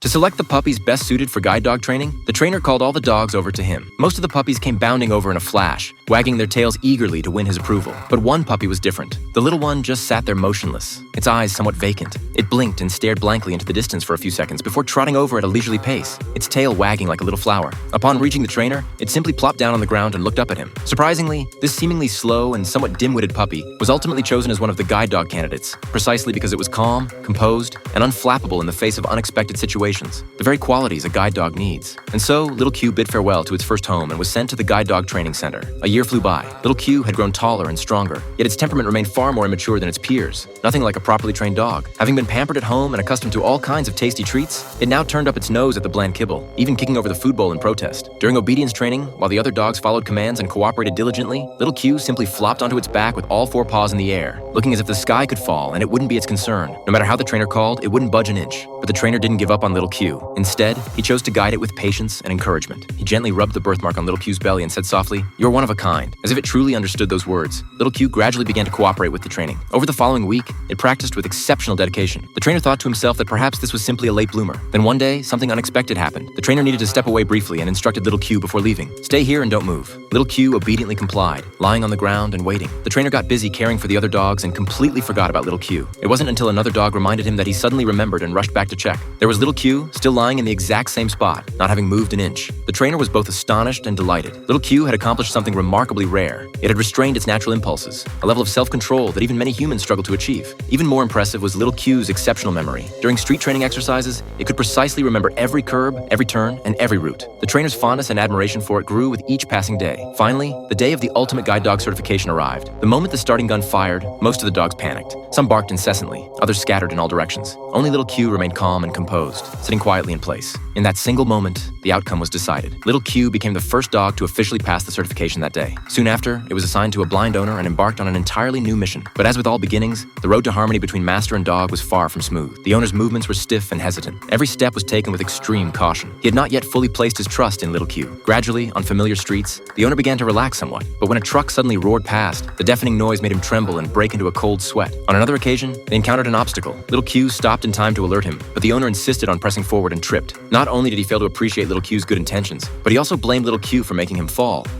To select the puppies best suited for guide dog training, the trainer called all the dogs over to him. Most of the puppies came bounding over in a flash, wagging their tails eagerly to win his approval. But one puppy was different. The little one just sat there motionless, its eyes somewhat vacant. It blinked and stared blankly into the distance for a few seconds before trotting over at a leisurely pace, its tail wagging like a little flower. Upon reaching the trainer, it simply plopped down on the ground and looked up at him. Surprisingly, this seemingly slow and somewhat dim-witted puppy was ultimately chosen as one of the guide dog candidates, precisely because it was calm, composed, and unflappable in the face of unexpected situations, the very qualities a guide dog needs. And so, Little Q bid farewell to its first home and was sent to the guide dog training center. A year flew by. Little Q had grown taller and stronger, yet its temperament remained far more immature than its peers. Nothing like a properly trained dog. Having been pampered at home and accustomed to all kinds of tasty treats, it now turned up its nose at the bland kibble, even kicking over the food bowl in protest. During obedience training, while the other dogs followed commands and cooperated diligently, Little Q simply flopped onto its back with all four paws in the air, looking as if the sky could fall and it wouldn't be its concern. No matter how the trainer called, it wouldn't budge an inch. But the trainer didn't give up on Little Q. Instead, he chose to guide it with patience and encouragement. He gently rubbed the birthmark on Little Q's belly and said softly, "You're one of a kind." As if it truly understood those words, Little Q gradually began to cooperate with the training. Over the following week, it practiced with exceptional dedication. The trainer thought to himself that perhaps this was simply a late bloomer. Then one day, something unexpected happened. The trainer needed to step away briefly and instructed Little Q before leaving. "Stay here and don't move." Little Q obediently complied, lying on the ground and waiting. The trainer got busy caring for the other dogs and completely forgot about Little Q. It wasn't until another dog reminded him that he suddenly remembered and rushed back to check. There was Little Q, still lying in the exact same spot, not having moved an inch. The trainer was both astonished and delighted. Little Q had accomplished something remarkably rare. It had restrained its natural impulses, a level of self-control that even many humans struggle to achieve. Even more impressive was Little Q's exceptional memory. During street training exercises, it could precisely remember every curb, every turn, and every route. The trainer's fondness and admiration for it grew with each passing day. Finally, the day of the ultimate guide dog certification arrived. The moment the starting gun fired, most of the dogs panicked. Some barked incessantly, others scattered in all directions. Only Little Q remained calm and composed, sitting quietly in place. In that single moment, the outcome was decided. Little Q became the first dog to officially pass the certification that day. Soon after, it was assigned to a blind owner and embarked on an entirely new mission. But as with all beginnings, the road to harmony between master and dog was far from smooth. The owner's movements were stiff and hesitant. Every step was taken with extreme caution. He had not yet fully placed his trust in Little Q. Gradually, on familiar streets, the owner began to relax somewhat. But when a truck suddenly roared past, the deafening noise made him tremble and break into a cold sweat. On another occasion, they encountered an obstacle. Little Q stopped in time to alert him, but the owner insisted on pressing forward and tripped. Not only did he fail to appreciate Little Q's good intentions, but he also blamed Little Q for making him fall.